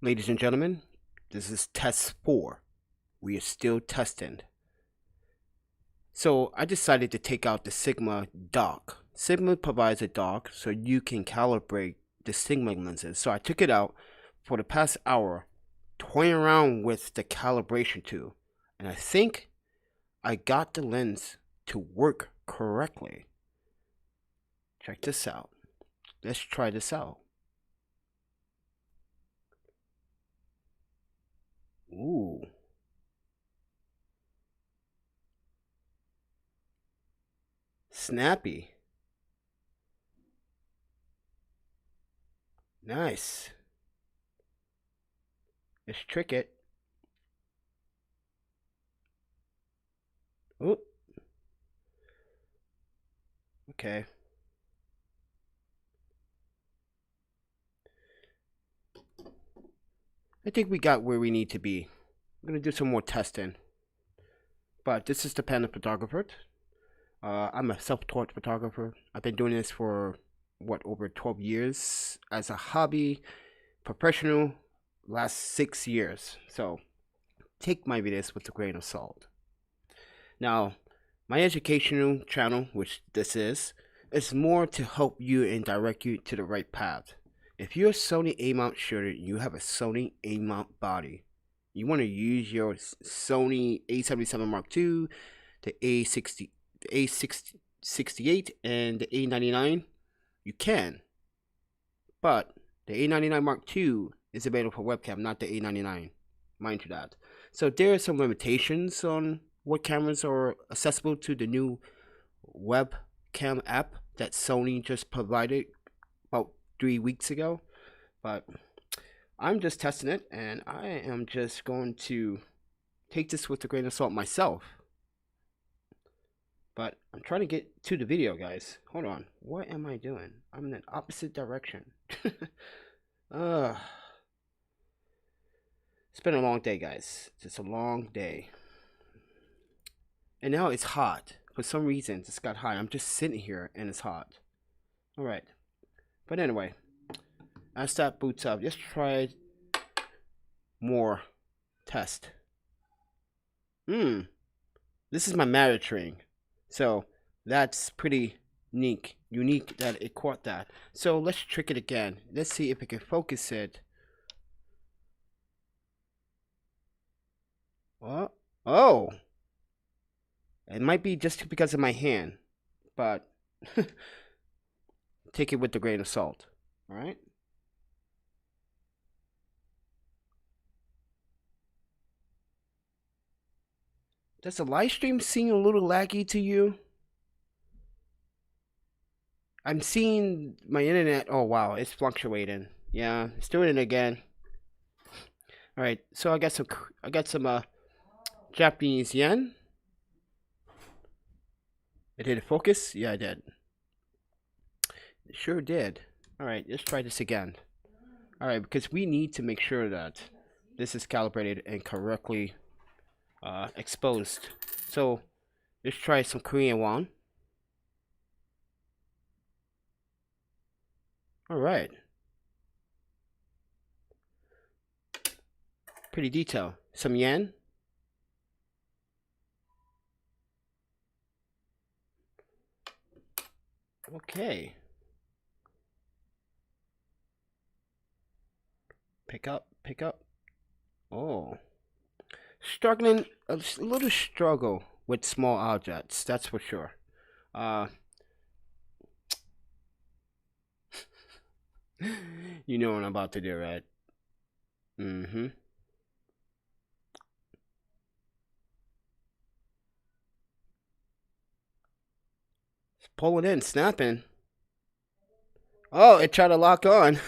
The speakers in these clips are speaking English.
Ladies and gentlemen, this is test 4. We are still testing. So I decided to take out the Sigma dock. Sigma provides a dock so you can calibrate the Sigma lenses. So I took it out for the past hour, toying around with the calibration tool. And I think I got the lens to work correctly. Check this out. Let's try this out. Ooh. Snappy. Nice. Let's trick it. Ooh. Okay. I think we got where we need to be. I'm going to do some more testing. But this is the Panda Photographer. I'm a self-taught photographer. I've been doing this for, over 12 years as a hobby, professional, last 6 years. So take my videos with a grain of salt. Now, my educational channel, which this is more to help you and direct you to the right path. If you're a Sony A-mount shooter and you have a Sony A-mount body, you want to use your Sony A77 Mark II, the A60, the A68, and the A99, you can. But the A99 Mark II is available for webcam, not the A99. Mind you that. So there are some limitations on what cameras are accessible to the new webcam app that Sony just provided about 3 weeks ago. But I'm just testing it, and I am just going to take this with a grain of salt myself. But I'm trying to get to the video, guys. Hold on. What am I doing? I'm in the opposite direction. It's been a long day, guys. It's a long day. And now it's hot. For some reason, it's got hot. I'm just sitting here and it's hot. Alright. But anyway, as that boots up, let's try more test. This is my Maddox ring. So that's pretty unique that it caught that. So let's trick it again. Let's see if we can focus it. Oh, it might be just because of my hand, but take it with a grain of salt. All right. Does the live stream seem a little laggy to you? I'm seeing my internet. Oh wow, it's fluctuating. Yeah, it's doing it again. All right, so I got some Japanese yen. It did focus? Yeah, I did. It sure did. All right, let's try this again. All right, because we need to make sure that this is calibrated and correctly exposed. So let's try some Korean won. All right. Pretty detailed. Some yen. Okay. Pick up. Oh. Struggling, a little struggle with small objects, that's for sure. You know what I'm about to do, right? It's pulling in, snapping. Oh, it tried to lock on.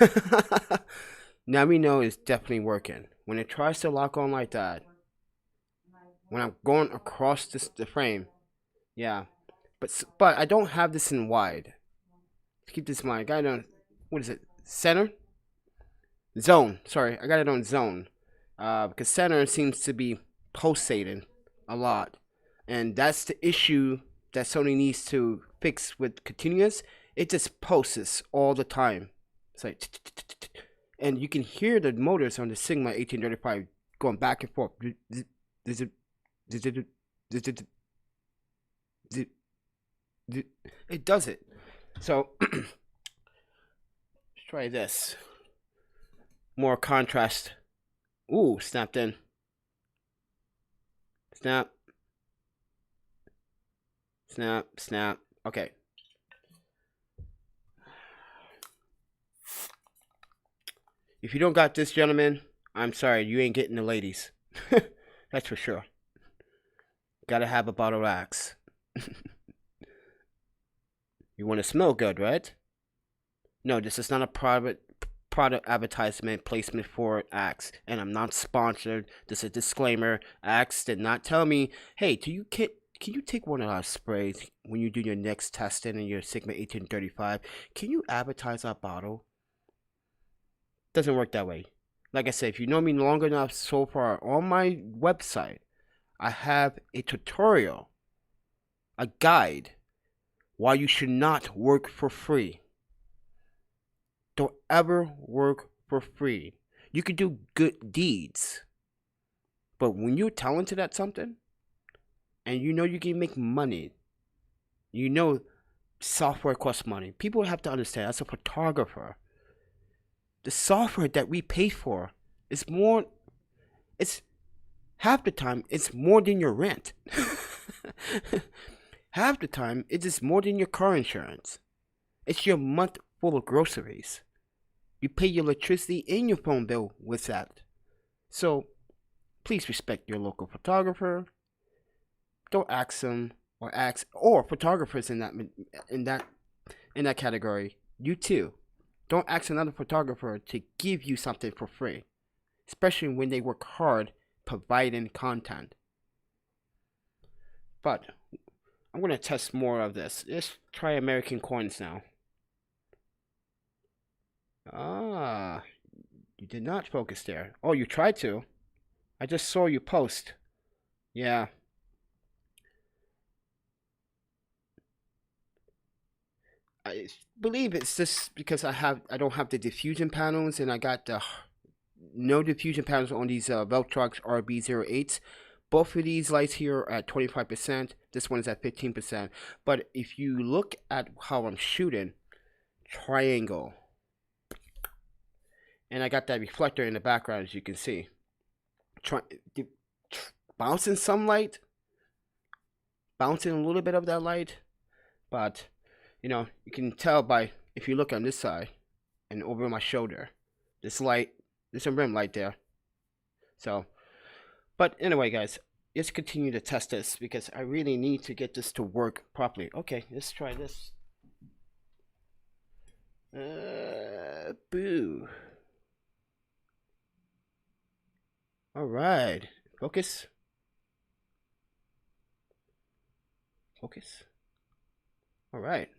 Now we know it's definitely working. When it tries to lock on like that, when I'm going across the frame, yeah. But I don't have this in wide. Keep this in mind. I got it on, what is it? Center? Zone. Sorry, I got it on zone. Because center seems to be pulsating a lot. And that's the issue that Sony needs to fix with continuous. It just pulses all the time. It's like, and you can hear the motors on the Sigma 1835 going back and forth. It does it. So let's try this. More contrast. Ooh, snapped in. Snap. Snap, snap. Okay. If you don't got this, gentlemen, I'm sorry, you ain't getting the ladies. That's for sure. Gotta have a bottle of Axe. You want to smell good, right? No, this is not a product advertisement placement for Axe, and I'm not sponsored. This is a disclaimer. Axe did not tell me, hey, can you take one of our sprays when you do your next testing in your Sigma 1835? Can you advertise our bottle? Doesn't work that way. Like I said, if you know me long enough so far, on my website, I have a tutorial, a guide, why you should not work for free. Don't ever work for free. You can do good deeds, but when you're talented at something, and you know you can make money, you know software costs money. People have to understand, as a photographer, the software that we pay for is more, it's half the time, it's more than your rent. Half the time, it is more than your car insurance. It's your month full of groceries. You pay your electricity and your phone bill with that. So, please respect your local photographer. Don't ask them or photographers in that category. You too. Don't ask another photographer to give you something for free, especially when they work hard providing content. But I'm going to test more of this. Let's try American coins now. Ah, you did not focus there. Oh, you tried to. I just saw you post. Yeah. I believe it's just because I don't have the diffusion panels, and I got the no diffusion panels on these Veltrox RB08s. Both of these lights here are at 25%. This one is at 15%. But if you look at how I'm shooting, triangle, and I got that reflector in the background, as you can see. Bouncing some light, bouncing a little bit of that light, but you know, you can tell by, if you look on this side and over my shoulder, this light, there's some rim light there. So, but anyway, guys, let's continue to test this because I really need to get this to work properly. Okay, let's try this. Boo. All right, focus. Focus. All right.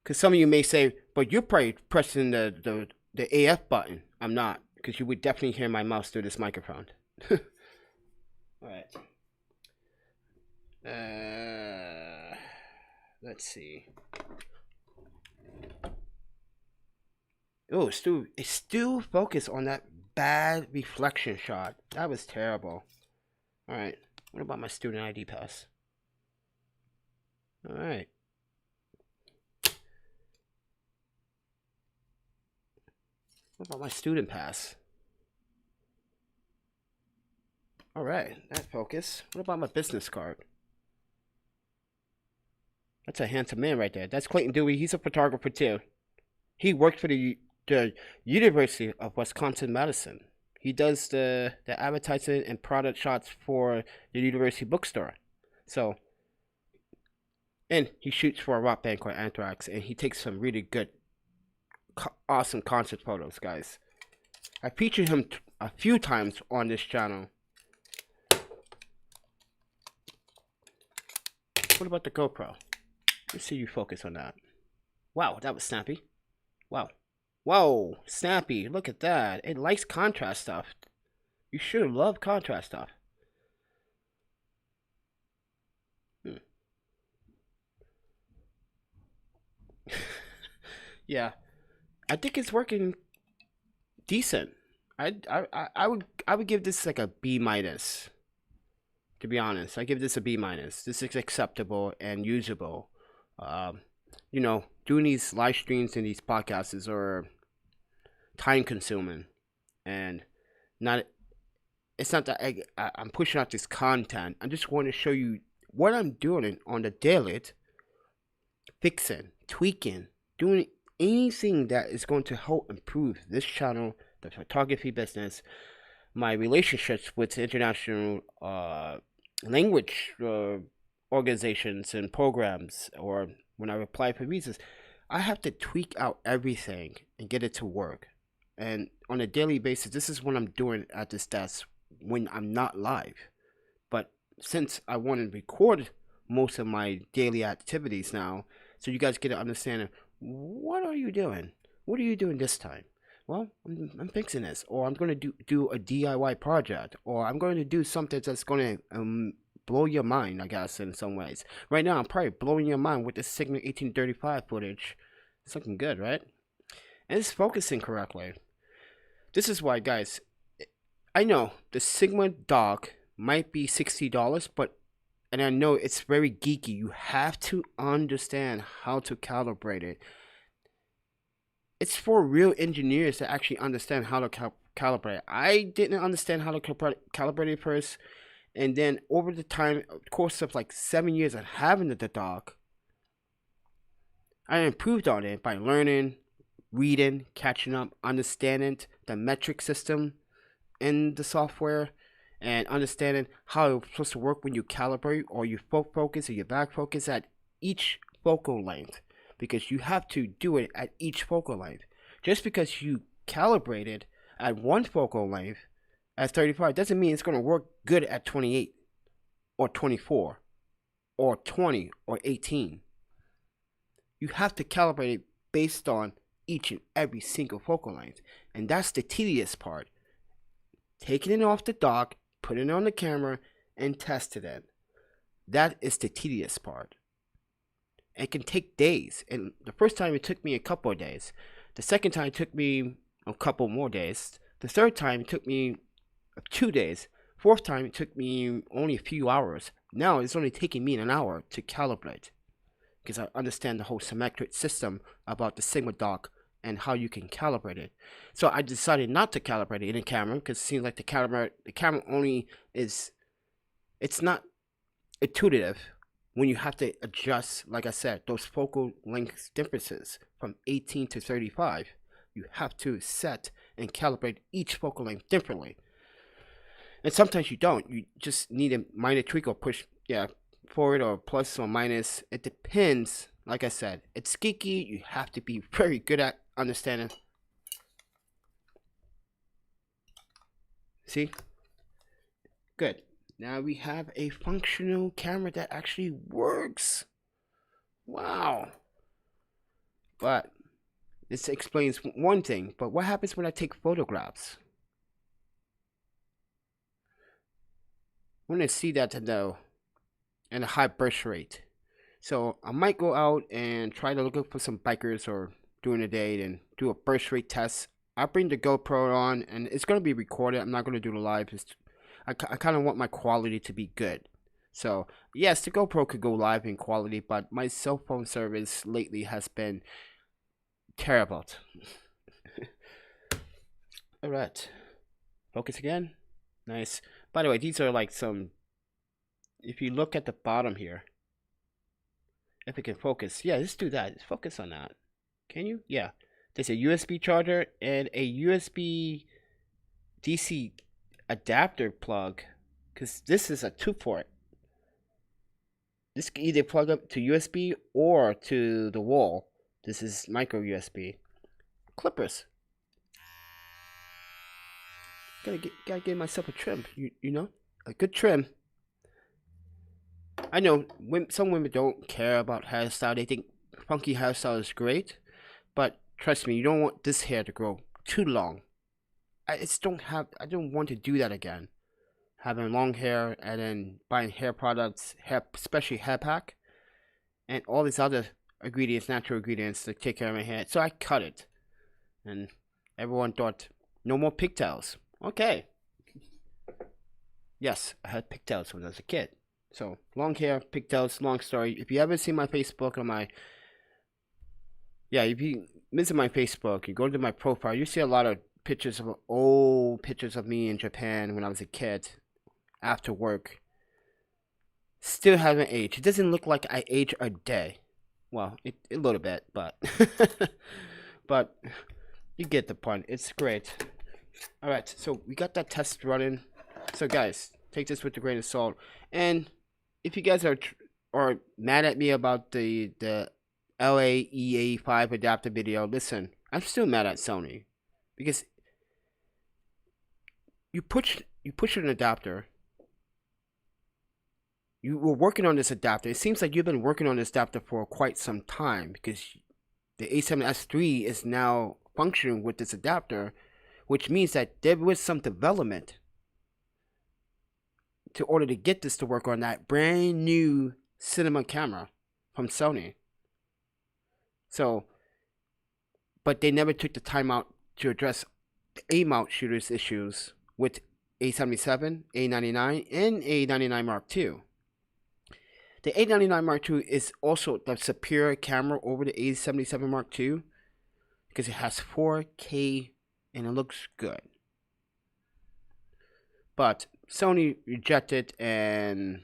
Because some of you may say, but you're probably pressing the AF button. I'm not, because you would definitely hear my mouse through this microphone. All right. Let's see. Oh, it's still focused on that bad reflection shot. That was terrible. All right. What about my student ID pass? All right. What about my student pass? All right, that focus. What about my business card? That's a handsome man right there. That's Clayton Dewey. He's a photographer too. He worked for the University of Wisconsin-Madison. He does the advertising and product shots for the University bookstore. So, and he shoots for a rock band called Anthrax, and he takes some really good, awesome concert photos, guys. I featured him a few times on this channel. What about the GoPro? Let's see you focus on that. Wow, that was snappy. Wow. Whoa, snappy. Look at that. It likes contrast stuff. You should love contrast stuff. Yeah. I think it's working decent. I would give this like a B minus. To be honest, I give this a B minus. This is acceptable and usable. You know, doing these live streams and these podcasts are time consuming, and not. It's not that I'm pushing out this content. I just want to show you what I'm doing on the daily, fixing, tweaking, doing anything that is going to help improve this channel, the photography business, my relationships with international language organizations and programs, or when I apply for visas. I have to tweak out everything and get it to work. And on a daily basis, this is what I'm doing at this desk when I'm not live. But since I want to record most of my daily activities now, so you guys get an understanding, what are you doing? What are you doing this time? Well, I'm fixing this, or I'm going to do a DIY project, or I'm going to do something that's going to blow your mind, I guess, in some ways. Right now, I'm probably blowing your mind with the Sigma 1835 footage. It's looking good, right? And it's focusing correctly. This is why, guys, I know the Sigma dock might be $60, and I know it's very geeky. You have to understand how to calibrate it. It's for real engineers to actually understand how to calibrate it. I didn't understand how to calibrate it first, and then over the time, course of like 7 years of having the dock, I improved on it by learning, reading, catching up, understanding the metric system in the software, and understanding how it's supposed to work when you calibrate, or you focus or you back focus at each focal length, because you have to do it at each focal length. Just because you calibrate it at one focal length at 35 doesn't mean it's going to work good at 28 or 24 or 20 or 18. You have to calibrate it based on each and every single focal length, and that's the tedious part. Taking it off the dock, putting it on the camera, and testing it. That is the tedious part. It can take days, and the first time it took me a couple of days. The second time it took me a couple more days. The third time it took me 2 days. Fourth time it took me only a few hours. Now it's only taking me an hour to calibrate, because I understand the whole symmetric system about the Sigma dock and how you can calibrate it. So I decided not to calibrate it in the camera, because it seems like the camera only is, it's not intuitive when you have to adjust, like I said, those focal length differences from 18 to 35. You have to set and calibrate each focal length differently. And sometimes you don't. You just need a minor tweak or push, forward or plus or minus. It depends. Like I said, it's geeky. You have to be very good at understanding. See? Good. Now we have a functional camera that actually works. Wow. But this explains one thing. But what happens when I take photographs? I want to see that though, and a high burst rate. So I might go out and try to look for some bikers or during the day and do a burst rate test. I'll bring the GoPro on, and it's going to be recorded. I'm not going to do the live. I kind of want my quality to be good. So yes, the GoPro could go live in quality, but my cell phone service lately has been terrible. All right, focus again. Nice. By the way, these are like some, if you look at the bottom here, if it can focus, let's do that. Let's focus on that. Can you? Yeah. There's a USB charger and a USB DC adapter plug, because this is a 2-port. This can either plug up to USB or to the wall. This is micro USB. Clippers. Gotta give myself a trim, you know, a good trim. I know some women don't care about hairstyle. They think funky hairstyle is great, but trust me, you don't want this hair to grow too long. I don't want to do that again. Having long hair and then buying hair products, especially hair pack, and all these other ingredients, natural ingredients to take care of my hair. So I cut it. And everyone thought, no more pigtails. Okay. Yes, I had pigtails when I was a kid. So, long hair, pigtails, long story. If you ever see my Facebook or my... Yeah, if you visit my Facebook, you go to my profile, you see a lot of pictures of old pictures of me in Japan when I was a kid after work. Still haven't aged. It doesn't look like I age a day. Well, a little bit, but... but you get the point. It's great. Alright, so we got that test running. So guys, take this with a grain of salt. And if you guys are mad at me about the LAEA5 adapter video, listen, I'm still mad at Sony. Because you push an adapter. You were working on this adapter. It seems like you've been working on this adapter for quite some time, because the A7S III is now functioning with this adapter, which means that there was some development to order to get this to work on that brand new cinema camera from Sony. So, but they never took the time out to address the A-mount shooters issues with A77, A99, and A99 Mark II. The A99 Mark II is also the superior camera over the A77 Mark II because it has 4K and it looks good. But Sony rejected and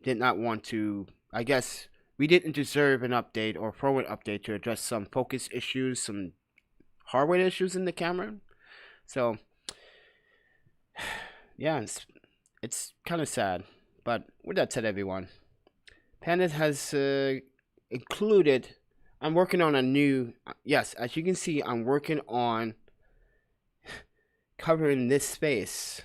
did not want to. I guess we didn't deserve an update or forward update to address some focus issues, some hardware issues in the camera. So yeah, it's kind of sad. But with that said, everyone, Panda has included. I'm working on a new. Yes, as you can see, I'm working on covering this space.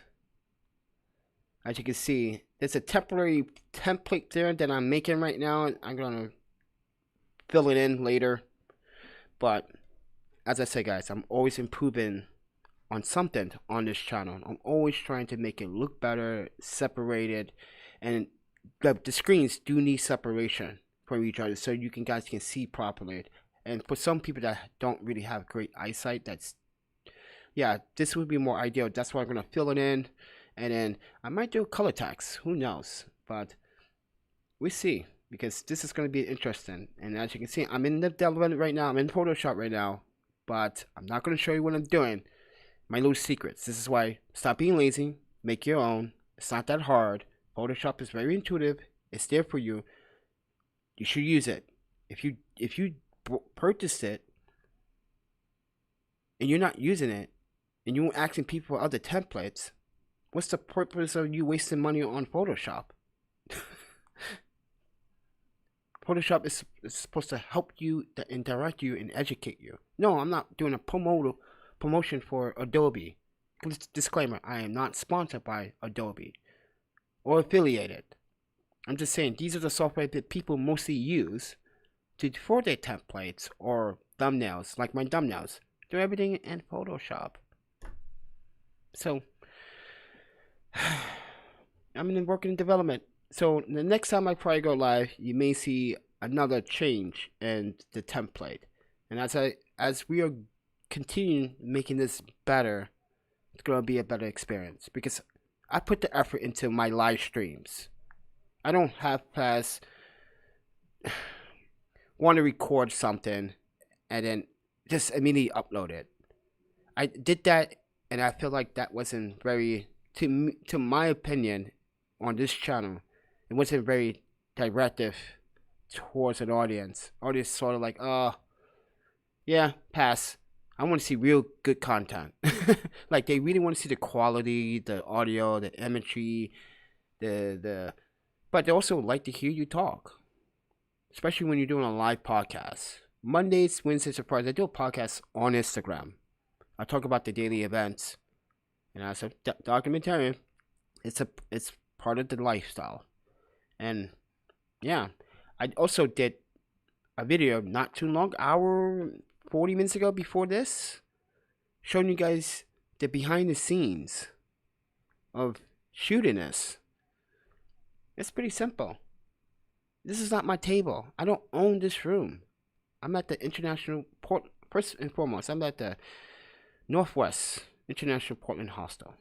As you can see, there's a temporary template there that I'm making right now, and I'm gonna fill it in later. But as I say, guys, I'm always improving on something on this channel. I'm always trying to make it look better, separated, and the screens do need separation from each other so you guys can see properly. And for some people that don't really have great eyesight, this would be more ideal. That's why I'm gonna fill it in. And then I might do color text, who knows, but we see, because this is going to be interesting. And as you can see, I'm in the development right now, I'm in Photoshop right now, but I'm not going to show you what I'm doing, my little secrets. This is why, stop being lazy, make your own. It's not that hard. Photoshop is very intuitive. It's there for you. You should use it. If you purchase it and you're not using it and you're asking people for other templates, what's the purpose of you wasting money on Photoshop? Photoshop is supposed to help you and direct you and educate you. No, I'm not doing a promotion for Adobe. Disclaimer, I am not sponsored by Adobe or affiliated. I'm just saying these are the software that people mostly use for their templates or thumbnails, like my thumbnails. Do everything in Photoshop. So I'm in working development. So the next time I probably go live, you may see another change in the template. And as we are continuing making this better, it's gonna be a better experience because I put the effort into my live streams. I don't have past want to record something and then just immediately upload it. I did that, and I feel like that wasn't very, to my opinion, on this channel, it wasn't very directive towards an audience. Audience sort of like, yeah, pass. I want to see real good content. Like they really want to see the quality, the audio, the imagery, but they also like to hear you talk, especially when you're doing a live podcast. Mondays, Wednesdays, and Fridays, I do a podcast on Instagram. I talk about the daily events, and as a documentarian, it's part of the lifestyle. And yeah, I also did a video not too long, hour 40 minutes ago before this, showing you guys the behind the scenes of shooting this. It's pretty simple. This is not my table. I don't own this room. I'm at the international port, first and foremost. I'm at the Northwest International Portland Hostel.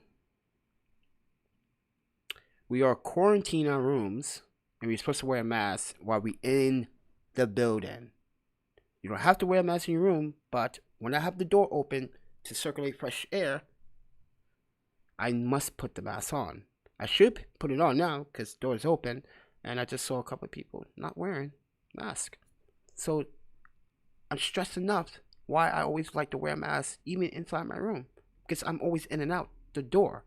We are quarantined in our rooms, and we're supposed to wear a mask while we're in the building. You don't have to wear a mask in your room, but when I have the door open to circulate fresh air, I must put the mask on. I should put it on now because the door is open, and I just saw a couple of people not wearing masks. So I'm stressed enough why I always like to wear a mask even inside my room, because I'm always in and out the door.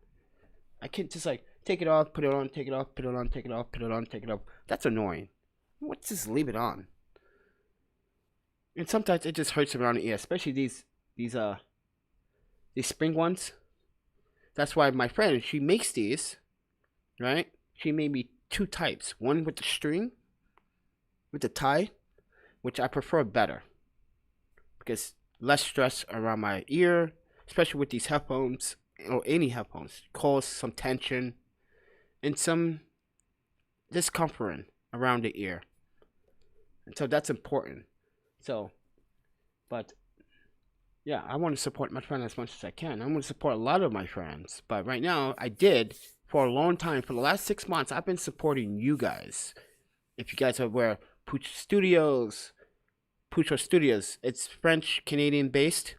I can't just like take it off, put it on, take it off, put it on, take it off, put it on, take it off. That's annoying. Let's just leave it on. And sometimes it just hurts around the ear, especially these spring ones. That's why my friend, she makes these, right? She made me two types. One with the string, with the tie, which I prefer better, because less stress around my ear, especially with these headphones, or any headphones, cause some tension and some discomfort around the ear. And so that's important. So, but yeah, I want to support my friend as much as I can. I want to support a lot of my friends, but right now I did for a long time. For the last 6 months, I've been supporting you guys. If you guys are aware, Pucho Studios, it's French Canadian based.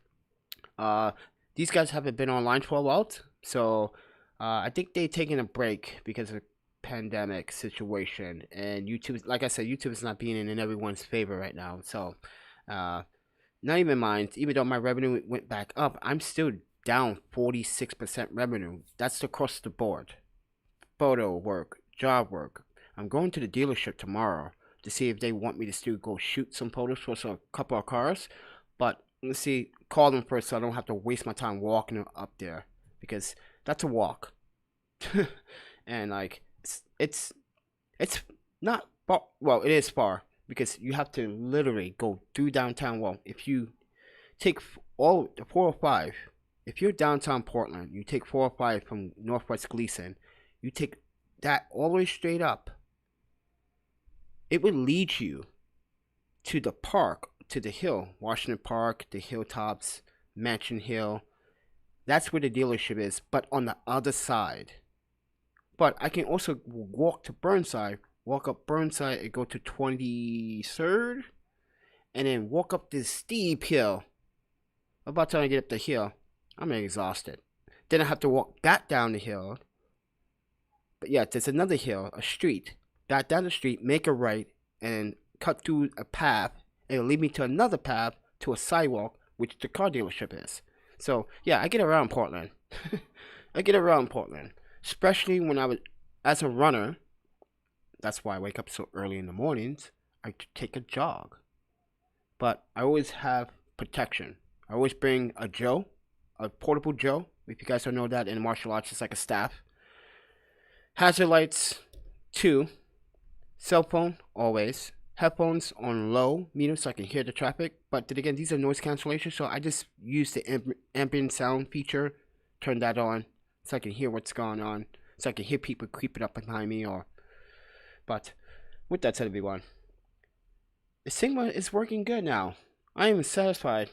These guys haven't been online for a while, so I think they've taken a break because of the pandemic situation, and YouTube, like I said, YouTube is not being in everyone's favor right now. So not even mine. Even though my revenue went back up, I'm still down 46% revenue. That's across the board. Photo work, job work. I'm going to the dealership tomorrow to see if they want me to still go shoot some photos for a couple of cars. But let's see, call them first so I don't have to waste my time walking up there, because that's a walk. And like it's not far. Well, it is far, because you have to literally go through downtown. Well, if you take all the 405, if you're downtown Portland, you take 405 from Northwest Gleason, you take that all the way straight up. It would lead you to the park, to the hill, Washington Park, the hilltops, Mansion Hill. That's where the dealership is, but on the other side. But I can also walk to Burnside, walk up Burnside and go to 23rd, and then walk up this steep hill. About the time I get up the hill, I'm exhausted. Then I have to walk back down the hill. But yeah, there's another hill, a street. Back down the street, make a right, and cut through a path, and it'll lead me to another path to a sidewalk, which the car dealership is. So yeah, I get around Portland. I get around Portland, especially when I was as a runner. That's why I wake up so early in the mornings. I take a jog, but I always have protection. I always bring a Joe, a portable Joe. If you guys don't know that, in martial arts, it's like a staff. Hazard lights, 2. Cell phone, always. Headphones on low meter so I can hear the traffic. But then again, these are noise cancellation, so I just use the ambient sound feature, turn that on so I can hear what's going on, so I can hear people creeping up behind me. But with that said, everyone, the Sigma is working good now. I am satisfied,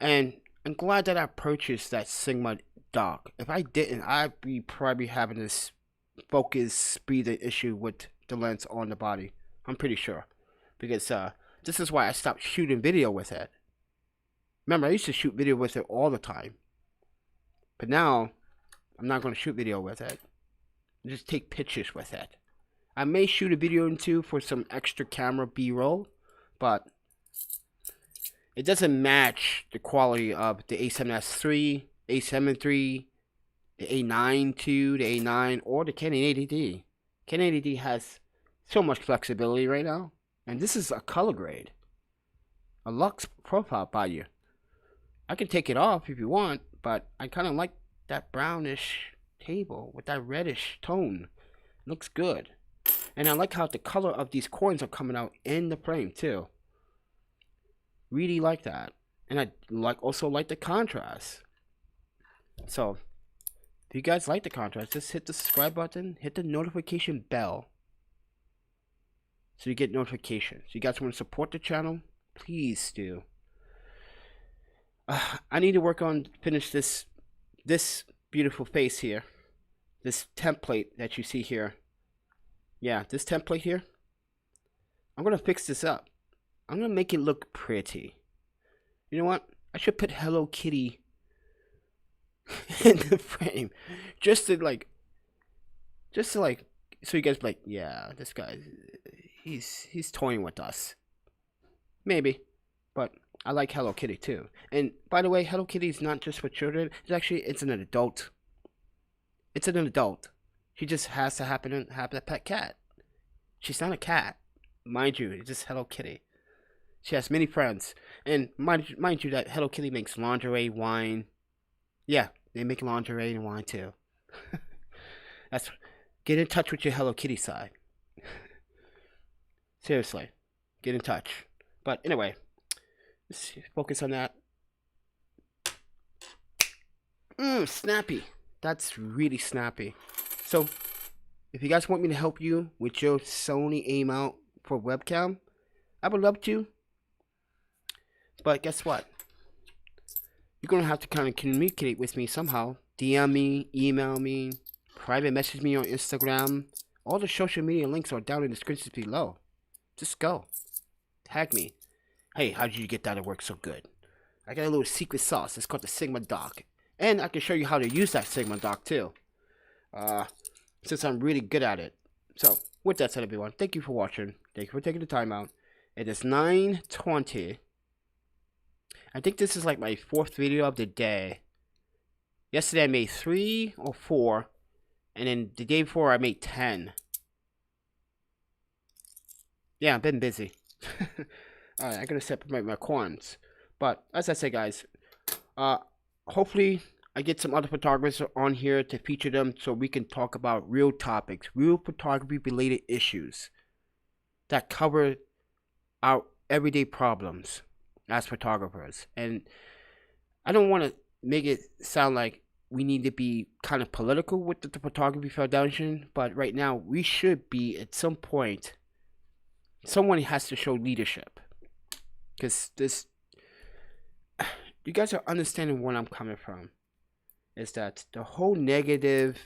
and I'm glad that I purchased that Sigma dock. If I didn't, I'd be probably having this focus speed issue with the lens on the body. I'm pretty sure, because this is why I stopped shooting video with it. Remember, I used to shoot video with it all the time, but now I'm not going to shoot video with it. I just take pictures with it. I may shoot a video in 2 for some extra camera B-roll, but it doesn't match the quality of the A7S III, A7 III, the A9 II, the A9, or the Canon 80D. Canon 80D has so much flexibility right now, and this is a color grade, a Lux profile by you. I can take it off if you want, but I kind of like that brownish table with that reddish tone. Looks good, and I like how the color of these coins are coming out in the frame too. Really like that, and I also like the contrast. So if you guys like the contrast, just hit the subscribe button, hit the notification bell, so you get notifications. You guys want to support the channel, please do. I need to work on finish this beautiful face here. This template that you see here. Yeah, this template here. I'm gonna fix this up. I'm gonna make it look pretty. You know what? I should put Hello Kitty in the frame, just to like, so you guys be like, yeah, this guy, he's toying with us. Maybe, but I like Hello Kitty too. And by the way, Hello Kitty is not just for children. It's an adult. It's an adult. She just has to happen to have a pet cat. She's not a cat, mind you. It's just Hello Kitty. She has many friends, and mind you that Hello Kitty makes lingerie, wine. Yeah, they make lingerie and wine too. That's get in touch with your Hello Kitty side. Seriously, get in touch. But anyway, let's focus on that. Snappy. That's really snappy. So, if you guys want me to help you with your Sony aim out for webcam, I would love to. But guess what? You're going to have to kind of communicate with me somehow. DM me, email me, private message me on Instagram. All the social media links are down in the description below. Just go. Tag me. Hey, how did you get that to work so good? I got a little secret sauce. It's called the Sigma Dock. And I can show you how to use that Sigma Dock too. Since I'm really good at it. So, with that said, everyone, thank you for watching. Thank you for taking the time out. It is 9:20. I think this is like my 4th video of the day. Yesterday I made 3 or 4. And then the day before I made 10. Yeah, I've been busy. Alright, I gotta separate my corns. But, as I said, guys, hopefully I get some other photographers on here to feature them so we can talk about real topics, real photography related issues that cover our everyday problems as photographers. And I don't want to make it sound like we need to be kind of political with the Photography Foundation, but right now we should be at some point. Someone has to show leadership, because this, you guys are understanding where I'm coming from, is that the whole negative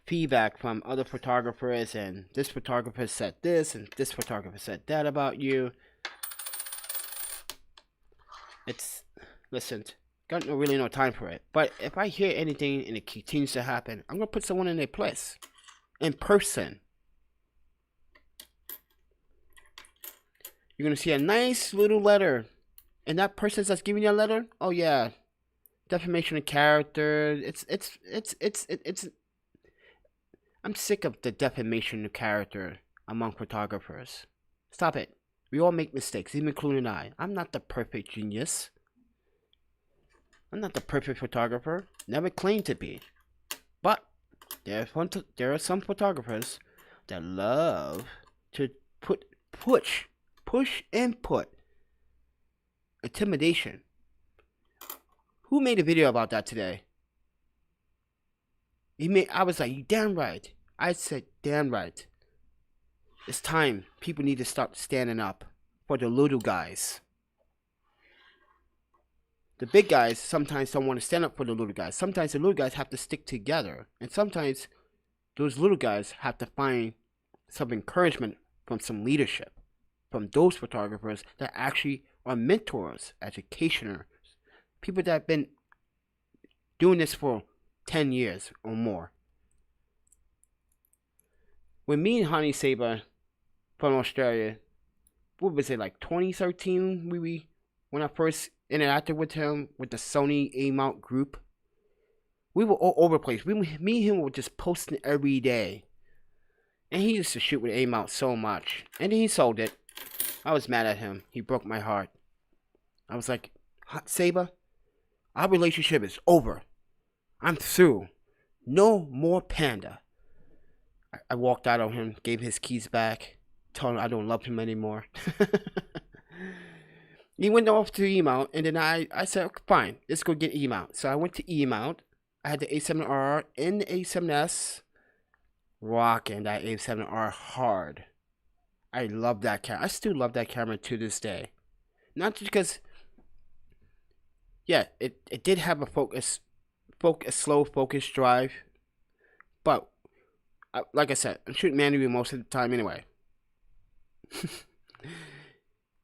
feedback from other photographers, and this photographer said this and this photographer said that about you. It's, listen, got really no time for it. But if I hear anything and it continues to happen, I'm gonna put someone in their place, in person. You're gonna see a nice little letter, and that person that's giving you a letter, oh yeah, defamation of character. It's. I'm sick of the defamation of character among photographers. Stop it. We all make mistakes, even including I. I'm not the perfect genius. I'm not the perfect photographer. Never claimed to be. But there are some photographers that love to push input, intimidation. Who made a video about that today? I was like, you damn right. I said, damn right. It's time. People need to start standing up for the little guys. The big guys sometimes don't want to stand up for the little guys. Sometimes the little guys have to stick together. And sometimes those little guys have to find some encouragement from some leadership, from those photographers that actually are mentors, educationers, people that have been doing this for 10 years or more. When me and Honey Saba from Australia, what was it, like 2013, when I first interacted with him with the Sony aim out group, we were all over the place. Me and him were just posting every day, and he used to shoot with aim out so much, and then he sold it. I was mad at him. He broke my heart. I was like, Saba, our relationship is over. I'm through. No more Panda. I walked out on him, gave his keys back, told him I don't love him anymore. He went off to E-mount, and then I said, fine, let's go get E-mount. So I went to E-mount. I had the A7R and the A7S, rocking that A7R hard. I love that camera. I still love that camera to this day. Not just because yeah, it did have a slow focus drive, but like I said, I'm shooting manually most of the time anyway.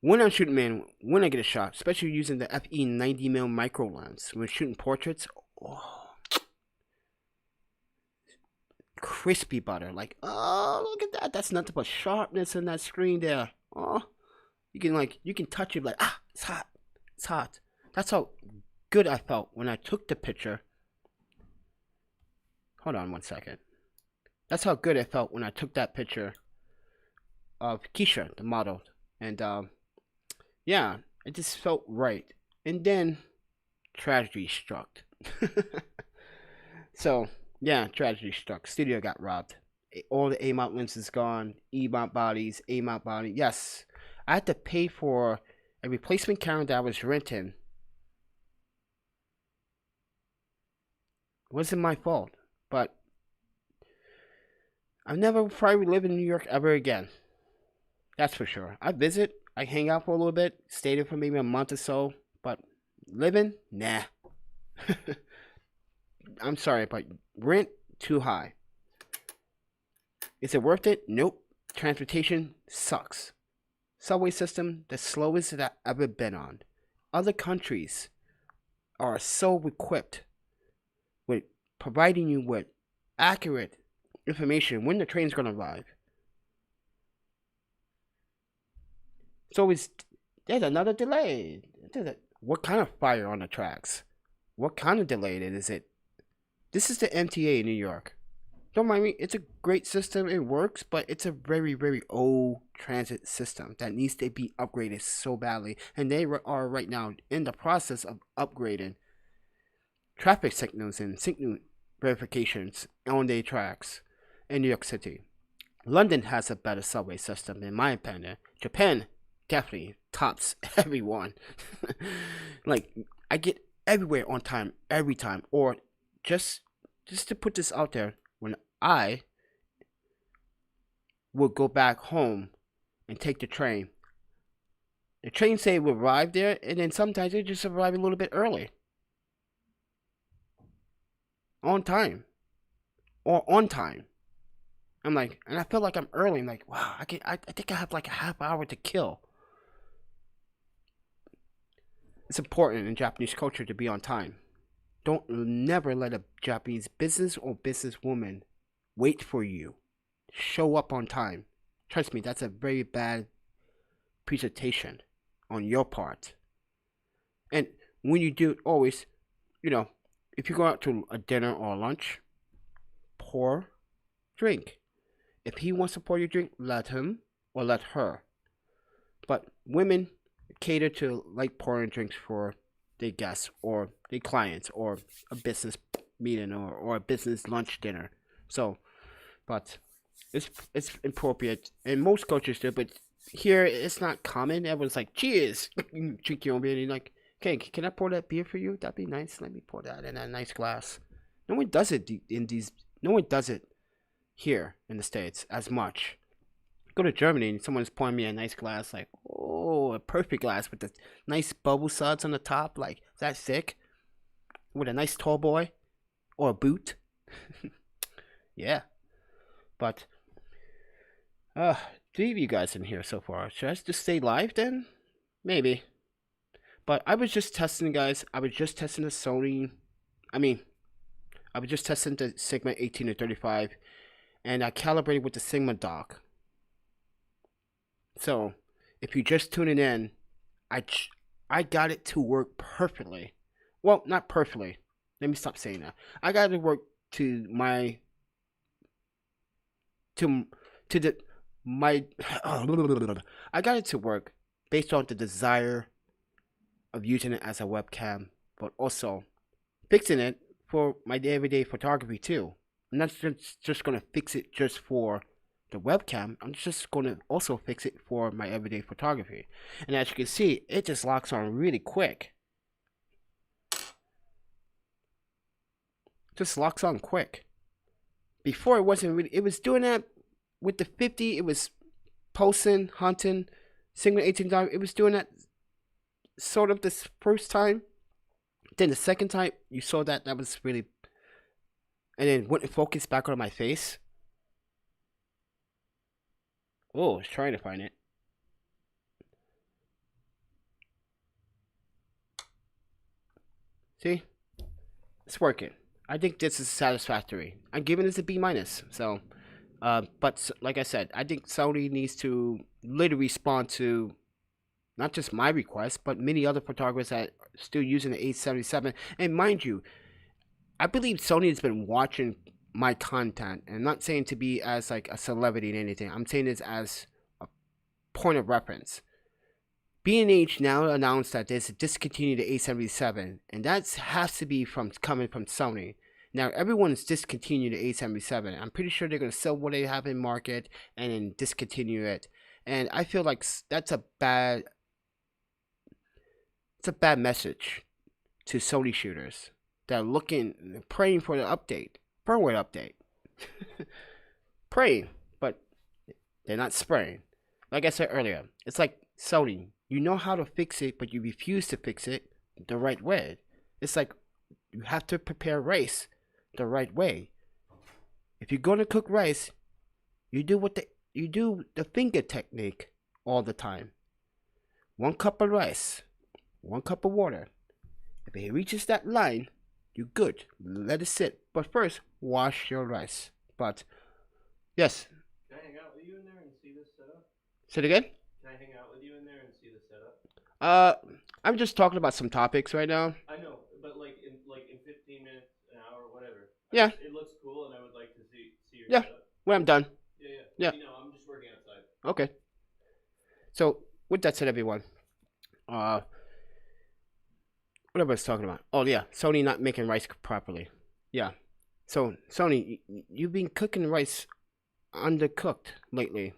When I'm shooting manually, when I get a shot, especially using the FE 90mm micro lens, when shooting portraits, oh, crispy butter. Like, oh, look at that. That's nothing but sharpness in that screen there. Oh, you can touch it like, ah, it's hot. It's hot. That's how good I felt when I took the picture. Hold on one second. That's how good I felt when I took that picture of Keisha, the model. And, yeah, it just felt right. And then tragedy struck. So, yeah, tragedy struck. Studio got robbed. All the A-mount lenses gone. E-mount bodies, A-mount body. Yes, I had to pay for a replacement camera that I was renting. It wasn't my fault, but I'll never probably live in New York ever again. That's for sure. I visit, I hang out for a little bit, stay there for maybe a month or so, but living, nah. I'm sorry, but rent, too high. Is it worth it? Nope. Transportation sucks. Subway system, the slowest that I've ever been on. Other countries are so equipped with providing you with accurate information when the train's going to arrive. So there's another delay. What kind of fire on the tracks? What kind of delay is it? This is the MTA in New York. Don't mind me, it's a great system, it works, but it's a very, very old transit system that needs to be upgraded so badly. And they are right now in the process of upgrading traffic signals and signal verifications on their tracks in New York City. London has a better subway system, in my opinion. Japan definitely tops everyone. Like, I get everywhere on time, every time. Or just to put this out there, when I will go back home and take the train say it will arrive there, and then sometimes it just arrive a little bit early. On time. Or on time. I'm like, and I feel like I'm early. I'm like, wow, I think I have like a half hour to kill. It's important in Japanese culture to be on time. Don't never let a Japanese business or businesswoman wait for you. Show up on time. Trust me, that's a very bad presentation on your part. And when you do it, always, if you go out to a dinner or a lunch, pour drink. If he wants to pour your drink, let him or let her. But women cater to like pouring drinks for their guests or their clients or a business meeting or a business lunch dinner. So, but it's appropriate in most cultures too. But here it's not common. Everyone's like, cheers, drink your own beer. And you're like, okay, can I pour that beer for you? That'd be nice. Let me pour that in a nice glass. No one does it No one does it here in the States as much. Go to Germany and someone's pouring me a nice glass, like, oh, a perfect glass with the nice bubble suds on the top, like, is that sick? With a nice tall boy or a boot. Yeah. But three of you guys in here so far. Should I just stay live then? Maybe. But I was just testing, guys. I was just testing the Sony. I was just testing the Sigma 18-35, and I calibrated with the Sigma dock. So, if you're just tuning in, I got it to work perfectly. Well, not perfectly. Let me stop saying that. I got it to work to my I got it to work based on the desire of using it as a webcam, but also fixing it for my everyday photography too. I'm not just gonna fix it just for the webcam. I'm just gonna also fix it for my everyday photography. And as you can see, it just locks on really quick. Just locks on quick. Before it wasn't really. It was doing that with the 50. It was pulsing, hunting, Sigma 18. It was doing that sort of this first time. then the second time you saw that, that was really, and then wouldn't focus back on my face. Oh, I was trying to find it. See, it's working. I think this is satisfactory. I'm giving this a B minus. So, but like I said, I think Sony needs to literally respond to not just my request, but many other photographers that are still using the 877. And mind you, I believe Sony has been watching my content, and I'm not saying to be as like a celebrity and anything. I'm saying this as a point of reference. B&H now announced that there's a discontinued the 877, and that has to be coming from Sony. Now everyone's discontinued the 877. I'm pretty sure they're gonna sell what they have in market and then discontinue it. And I feel like that's a bad message to Sony shooters that are looking, praying for the update, firmware update, praying, but they're not spraying. Like I said earlier, it's like Sony. You know how to fix it, but you refuse to fix it the right way. It's like you have to prepare rice the right way. If you're gonna cook rice, you do the finger technique all the time. 1 cup of rice, 1 cup of water. If it reaches that line, you're good. Let it sit. But first, wash your rice. But yes. Can I hang out with you in there and see this setup? Say it again? Can I hang out with you in there and see the setup? I'm just talking about some topics right now. I know, but like in 15 minutes, an hour, whatever. Yeah. It looks cool, and I would like to see your setup. When I'm done. Yeah. You know, I'm just working outside. Okay. So with that said, everyone, what I was talking about? Oh yeah, Sony not making rice properly. Yeah. So Sony, you've been cooking rice undercooked lately.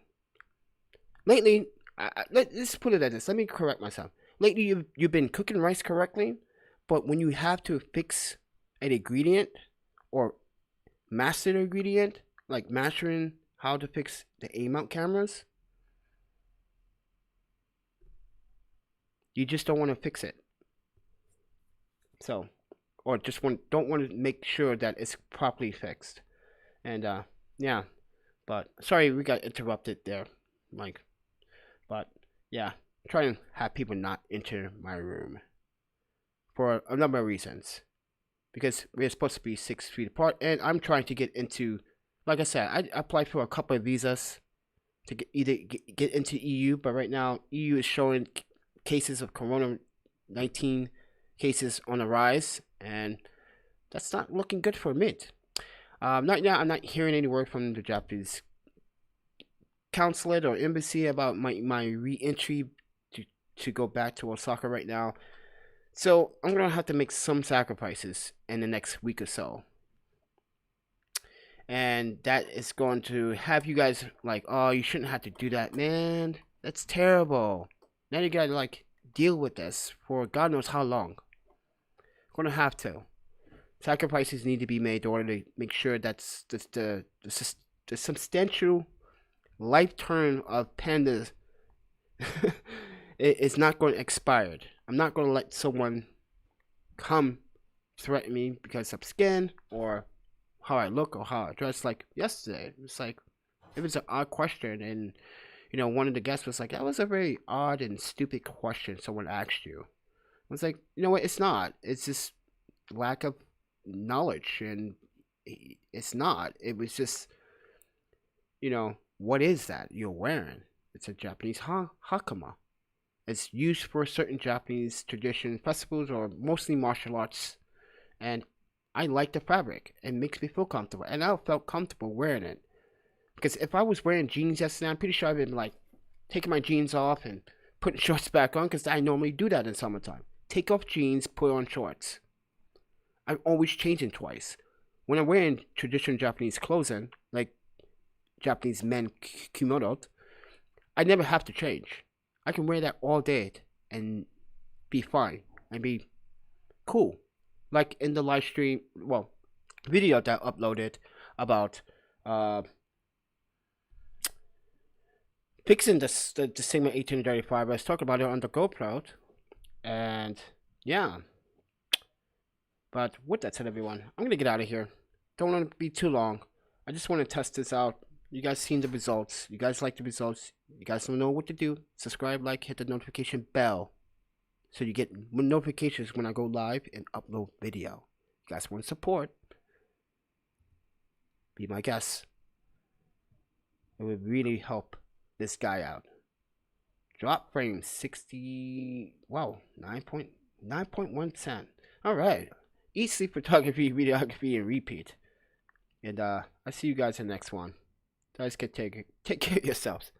Let's put it at this. Let me correct myself. Lately, you've been cooking rice correctly, but when you have to fix an ingredient or master the ingredient, like mastering how to fix the A-mount cameras, you just don't want to fix it. So, or just don't want to make sure that it's properly fixed. And yeah, but sorry we got interrupted there, Mike. But yeah, try and have people not enter my room for a number of reasons. Because we're supposed to be 6 feet apart, and I'm trying to get into, like I said, I applied for a couple of visas to get into EU, but right now EU is showing cases of Corona-19 cases on the rise, and that's not looking good for Mint. Right now, I'm not hearing any word from the Japanese consulate or embassy about my re-entry to go back to Osaka right now. So I'm gonna have to make some sacrifices in the next week or so, and that is going to have you guys like, oh, you shouldn't have to do that, man. That's terrible. Now you gotta like deal with this for God knows how long. Gonna have to. Sacrifices need to be made in order to make sure that's the substantial life term of pandas is not going to expire. I'm not going to let someone come threaten me because of skin or how I look or how I dress. Like yesterday, it's like it was an odd question, and you know, one of the guests was like, "That was a very odd and stupid question someone asked you." I was like, you know what? It's not. It's just lack of knowledge, and it's not. It was just, you know, what is that you're wearing? It's a Japanese hakama. It's used for certain Japanese tradition festivals or mostly martial arts, and I like the fabric. It makes me feel comfortable, and I felt comfortable wearing it. Because if I was wearing jeans yesterday, I'm pretty sure I'd been like taking my jeans off and putting shorts back on, because I normally do that in summertime. Take off jeans, put on shorts. I'm always changing twice. When I'm wearing traditional Japanese clothing, like Japanese men kimono, I never have to change. I can wear that all day and be fine and be cool. Like in the live stream, well, video that I uploaded about fixing the Sigma 1835. I was talking about it on the GoPro, and yeah, But with that said, everyone, I'm gonna get out of here. Don't want to be too long. I just want to test this out. You guys seen the results. You guys like the results. You guys don't know what to do. Subscribe, like, hit the notification bell so you get notifications when I go live and upload video. You guys want to support? Be my guest. It would really help this guy out. Drop frame 60. Wow, 9.1 cent. All right. Easy photography, videography, and repeat. And I see you guys in the next one. You guys can take care of yourselves.